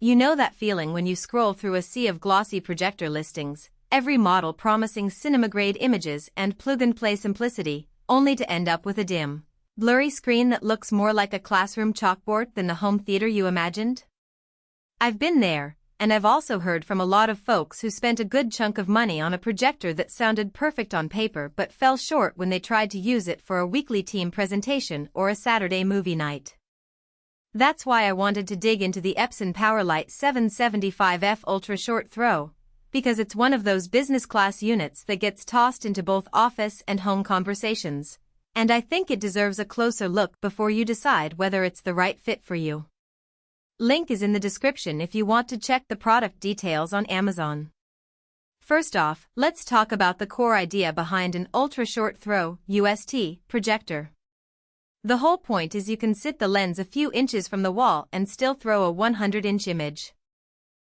You know that feeling when you scroll through a sea of glossy projector listings, every model promising cinema-grade images and plug-and-play simplicity, only to end up with a dim, blurry screen that looks more like a classroom chalkboard than the home theater you imagined? I've been there, and I've also heard from a lot of folks who spent a good chunk of money on a projector that sounded perfect on paper but fell short when they tried to use it for a weekly team presentation or a Saturday movie night. That's why I wanted to dig into the Epson PowerLite 775F Ultra Short Throw, because it's one of those business class units that gets tossed into both office and home conversations, and I think it deserves a closer look before you decide whether it's the right fit for you. Link is in the description if you want to check the product details on Amazon. First off, let's talk about the core idea behind an ultra short throw UST projector. The whole point is you can sit the lens a few inches from the wall and still throw a 100-inch image.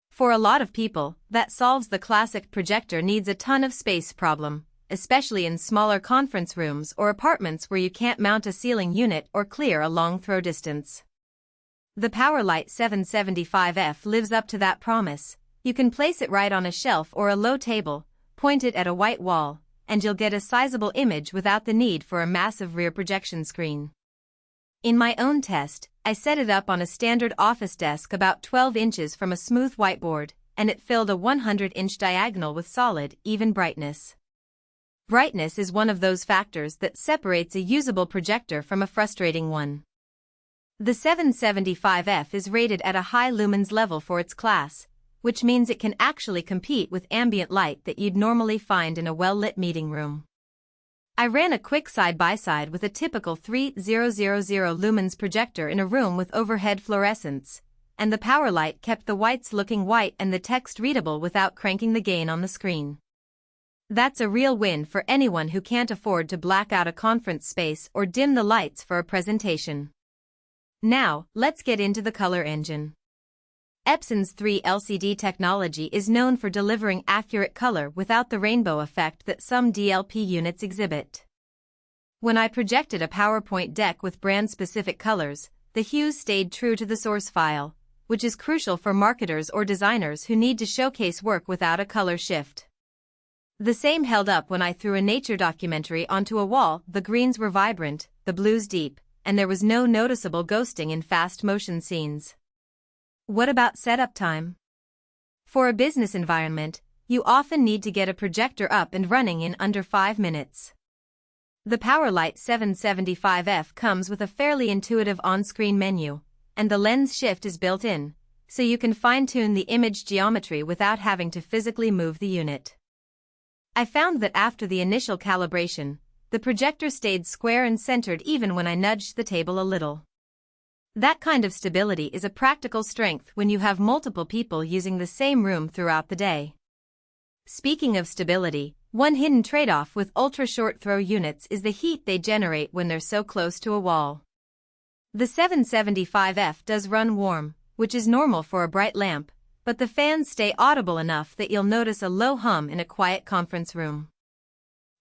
For a lot of people, that solves the classic projector needs a ton of space problem, especially in smaller conference rooms or apartments where you can't mount a ceiling unit or clear a long throw distance. The PowerLite 775F lives up to that promise. You can place it right on a shelf or a low table, point it at a white wall, and you'll get a sizable image without the need for a massive rear projection screen. In my own test, I set it up on a standard office desk about 12 inches from a smooth whiteboard, and it filled a 100-inch diagonal with solid, even brightness. Brightness is one of those factors that separates a usable projector from a frustrating one. The 775F is rated at a high lumens level for its class, which means it can actually compete with ambient light that you'd normally find in a well-lit meeting room. I ran a quick side-by-side with a typical 3000 lumens projector in a room with overhead fluorescence, and the PowerLite kept the whites looking white and the text readable without cranking the gain on the screen. That's a real win for anyone who can't afford to black out a conference space or dim the lights for a presentation. Now, let's get into the color engine. Epson's 3 LCD technology is known for delivering accurate color without the rainbow effect that some DLP units exhibit. When I projected a PowerPoint deck with brand-specific colors, the hues stayed true to the source file, which is crucial for marketers or designers who need to showcase work without a color shift. The same held up when I threw a nature documentary onto a wall. The greens were vibrant, the blues deep, and there was no noticeable ghosting in fast motion scenes. What about setup time? For a business environment, you often need to get a projector up and running in under 5 minutes. The PowerLite 775F comes with a fairly intuitive on-screen menu, and the lens shift is built in, so you can fine-tune the image geometry without having to physically move the unit. I found that after the initial calibration, the projector stayed square and centered even when I nudged the table a little. That kind of stability is a practical strength when you have multiple people using the same room throughout the day. Speaking of stability, one hidden trade-off with ultra-short throw units is the heat they generate when they're so close to a wall. The 775F does run warm, which is normal for a bright lamp, but the fans stay audible enough that you'll notice a low hum in a quiet conference room.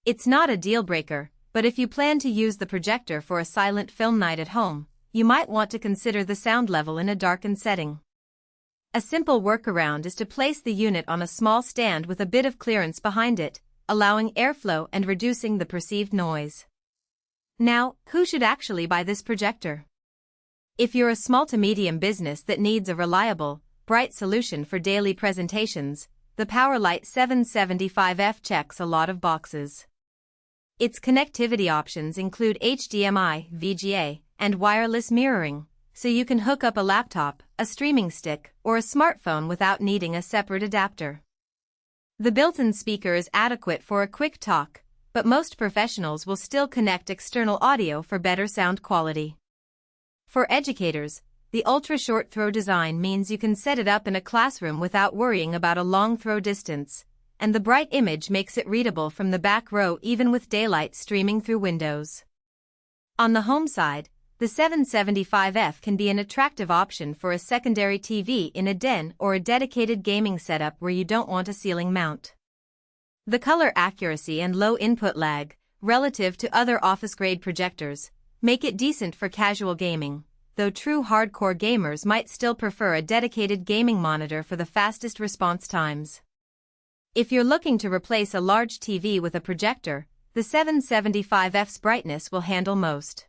It's not a deal-breaker, but if you plan to use the projector for a silent film night at home, you might want to consider the sound level in a darkened setting. A simple workaround is to place the unit on a small stand with a bit of clearance behind it, allowing airflow and reducing the perceived noise. Now, who should actually buy this projector? If you're a small to medium business that needs a reliable, bright solution for daily presentations, the PowerLite 775F checks a lot of boxes. Its connectivity options include HDMI, VGA, and wireless mirroring, so you can hook up a laptop, a streaming stick, or a smartphone without needing a separate adapter. The built-in speaker is adequate for a quick talk, but most professionals will still connect external audio for better sound quality. For educators, the ultra-short throw design means you can set it up in a classroom without worrying about a long throw distance, and the bright image makes it readable from the back row even with daylight streaming through windows. On the home side, the 775F can be an attractive option for a secondary TV in a den or a dedicated gaming setup where you don't want a ceiling mount. The color accuracy and low input lag, relative to other office-grade projectors, make it decent for casual gaming, though true hardcore gamers might still prefer a dedicated gaming monitor for the fastest response times. If you're looking to replace a large TV with a projector, the 775F's brightness will handle most.